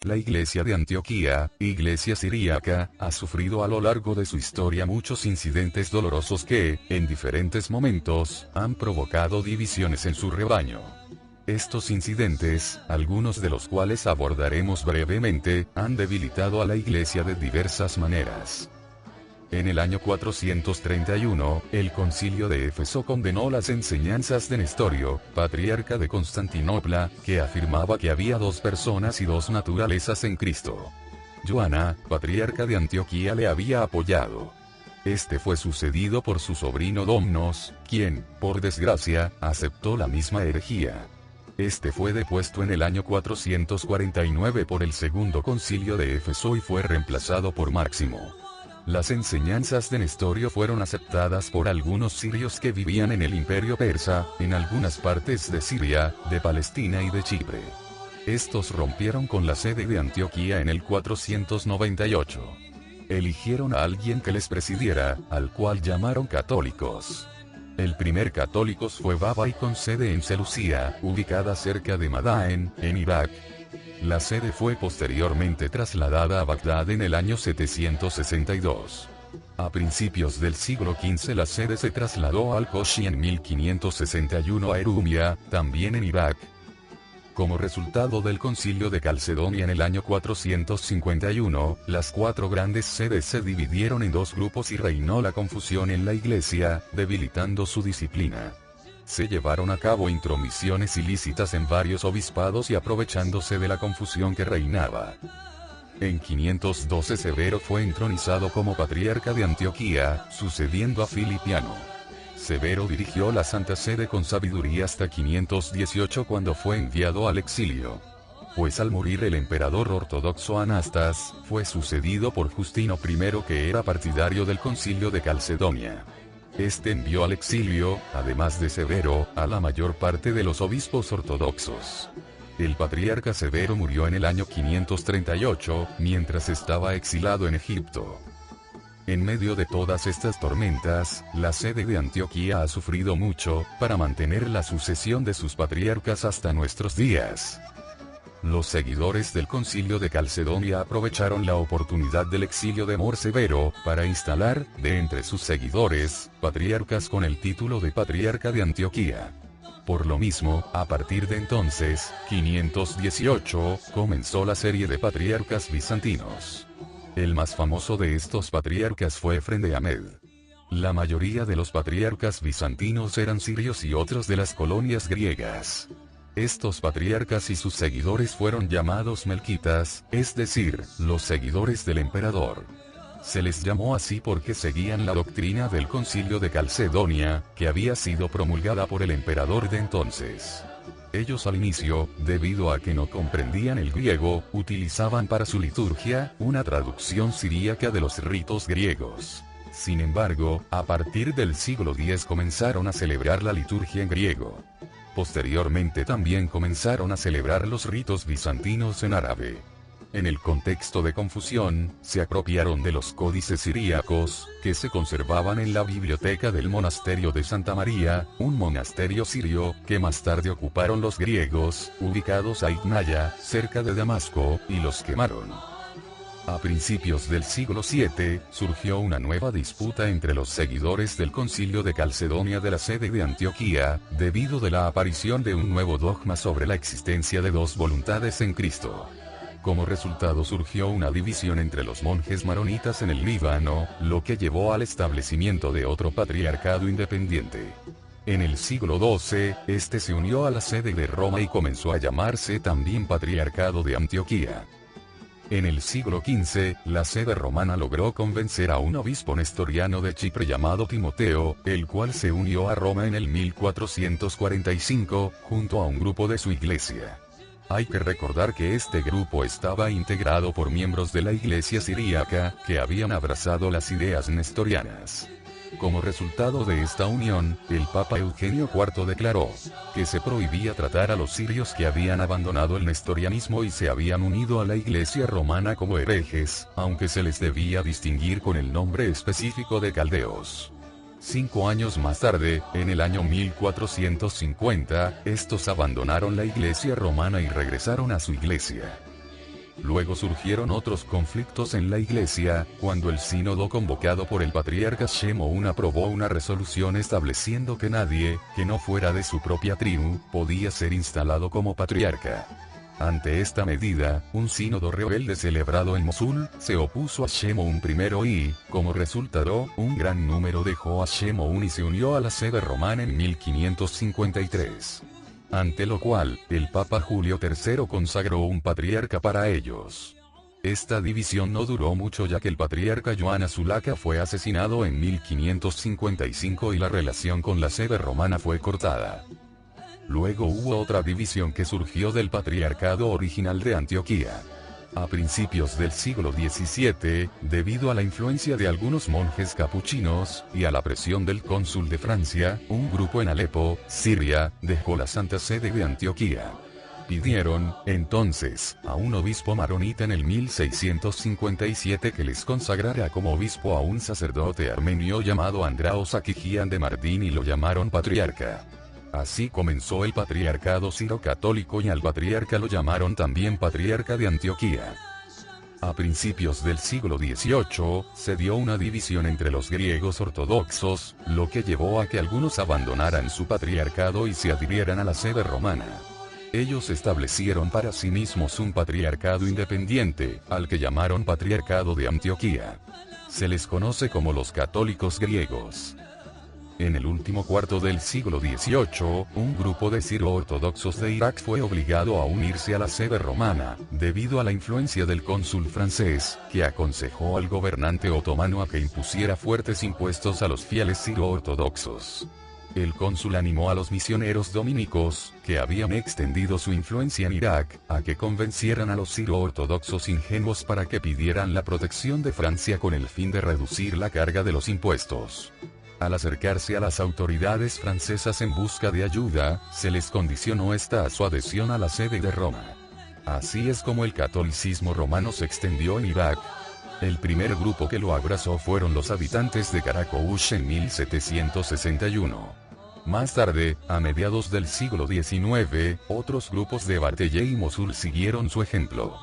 La iglesia de Antioquía, iglesia siríaca, ha sufrido a lo largo de su historia muchos incidentes dolorosos que, en diferentes momentos, han provocado divisiones en su rebaño. Estos incidentes, algunos de los cuales abordaremos brevemente, han debilitado a la iglesia de diversas maneras. En el año 431, el concilio de Éfeso condenó las enseñanzas de Nestorio, patriarca de Constantinopla, que afirmaba que había dos personas y dos naturalezas en Cristo. Joana, patriarca de Antioquía, le había apoyado. Este fue sucedido por su sobrino Domnos, quien, por desgracia, aceptó la misma herejía. Este fue depuesto en el año 449 por el segundo concilio de Éfeso y fue reemplazado por Máximo. Las enseñanzas de Nestorio fueron aceptadas por algunos sirios que vivían en el imperio persa, en algunas partes de Siria, de Palestina y de Chipre. Estos rompieron con la sede de Antioquía en el 498. Eligieron a alguien que les presidiera, al cual llamaron católicos. El primer católicos fue Babai, con sede en Seleucia, ubicada cerca de Madain, en Irak. La sede fue posteriormente trasladada a Bagdad en el año 762. A principios del siglo XV la sede se trasladó a Al-Koshi y en 1561 a Erumia, también en Irak. Como resultado del concilio de Calcedonia en el año 451, las cuatro grandes sedes se dividieron en dos grupos y reinó la confusión en la iglesia, debilitando su disciplina. Se llevaron a cabo intromisiones ilícitas en varios obispados y aprovechándose de la confusión que reinaba. En 512 Severo fue entronizado como patriarca de Antioquía, sucediendo a Filipiano. Severo dirigió la Santa Sede con sabiduría hasta 518, cuando fue enviado al exilio. Pues al morir el emperador ortodoxo Anastas, fue sucedido por Justino I, que era partidario del concilio de Calcedonia. Este envió al exilio, además de Severo, a la mayor parte de los obispos ortodoxos. El patriarca Severo murió en el año 538, mientras estaba exilado en Egipto. En medio de todas estas tormentas, la sede de Antioquía ha sufrido mucho, para mantener la sucesión de sus patriarcas hasta nuestros días. Los seguidores del concilio de Calcedonia aprovecharon la oportunidad del exilio de Mor Severo, para instalar, de entre sus seguidores, patriarcas con el título de patriarca de Antioquía. Por lo mismo, a partir de entonces, 518, comenzó la serie de patriarcas bizantinos. El más famoso de estos patriarcas fue Efrén de Amed. La mayoría de los patriarcas bizantinos eran sirios y otros de las colonias griegas. Estos patriarcas y sus seguidores fueron llamados melquitas, es decir, los seguidores del emperador. Se les llamó así porque seguían la doctrina del concilio de Calcedonia, que había sido promulgada por el emperador de entonces. Ellos al inicio, debido a que no comprendían el griego, utilizaban para su liturgia, una traducción siríaca de los ritos griegos. Sin embargo, a partir del siglo X comenzaron a celebrar la liturgia en griego. Posteriormente también comenzaron a celebrar los ritos bizantinos en árabe. En el contexto de confusión, se apropiaron de los códices siríacos, que se conservaban en la biblioteca del monasterio de Santa María, un monasterio sirio, que más tarde ocuparon los griegos, ubicados a Ignaya, cerca de Damasco, y los quemaron. A principios del siglo VII, surgió una nueva disputa entre los seguidores del concilio de Calcedonia de la sede de Antioquía, debido de la aparición de un nuevo dogma sobre la existencia de dos voluntades en Cristo. Como resultado surgió una división entre los monjes maronitas en el Líbano, lo que llevó al establecimiento de otro patriarcado independiente. En el siglo XII, este se unió a la sede de Roma y comenzó a llamarse también Patriarcado de Antioquía. En el siglo XV, la sede romana logró convencer a un obispo nestoriano de Chipre llamado Timoteo, el cual se unió a Roma en el 1445, junto a un grupo de su iglesia. Hay que recordar que este grupo estaba integrado por miembros de la iglesia siríaca, que habían abrazado las ideas nestorianas. Como resultado de esta unión, el Papa Eugenio IV declaró que se prohibía tratar a los sirios que habían abandonado el nestorianismo y se habían unido a la Iglesia romana como herejes, aunque se les debía distinguir con el nombre específico de caldeos. 5 años más tarde, en el año 1450, estos abandonaron la Iglesia romana y regresaron a su iglesia. Luego surgieron otros conflictos en la iglesia, cuando el sínodo convocado por el patriarca Shemo I aprobó una resolución estableciendo que nadie, que no fuera de su propia tribu, podía ser instalado como patriarca. Ante esta medida, un sínodo rebelde celebrado en Mosul, se opuso a Shemo I y, como resultado, un gran número dejó a Shemo I y se unió a la sede romana en 1553. Ante lo cual, el Papa Julio III consagró un patriarca para ellos. Esta división no duró mucho ya que el patriarca Joana Sulaca fue asesinado en 1555 y la relación con la sede romana fue cortada. Luego hubo otra división que surgió del patriarcado original de Antioquía. A principios del siglo XVII, debido a la influencia de algunos monjes capuchinos, y a la presión del cónsul de Francia, un grupo en Alepo, Siria, dejó la Santa Sede de Antioquía. Pidieron, entonces, a un obispo maronita en el 1657 que les consagrara como obispo a un sacerdote armenio llamado Andraos Akijian de Mardin y lo llamaron patriarca. Así comenzó el patriarcado siro-católico y al patriarca lo llamaron también patriarca de Antioquía. A principios del siglo XVIII, se dio una división entre los griegos ortodoxos, lo que llevó a que algunos abandonaran su patriarcado y se adhirieran a la sede romana. Ellos establecieron para sí mismos un patriarcado independiente, al que llamaron Patriarcado de Antioquía. Se les conoce como los católicos griegos. En el último cuarto del siglo XVIII, un grupo de siro-ortodoxos de Irak fue obligado a unirse a la sede romana, debido a la influencia del cónsul francés, que aconsejó al gobernante otomano a que impusiera fuertes impuestos a los fieles siro-ortodoxos. El cónsul animó a los misioneros dominicos, que habían extendido su influencia en Irak, a que convencieran a los siro-ortodoxos ingenuos para que pidieran la protección de Francia con el fin de reducir la carga de los impuestos. Al acercarse a las autoridades francesas en busca de ayuda, se les condicionó a su adhesión a la sede de Roma. Así es como el catolicismo romano se extendió en Irak. El primer grupo que lo abrazó fueron los habitantes de Karakoush en 1761. Más tarde, a mediados del siglo XIX, otros grupos de Bartelle y Mosul siguieron su ejemplo.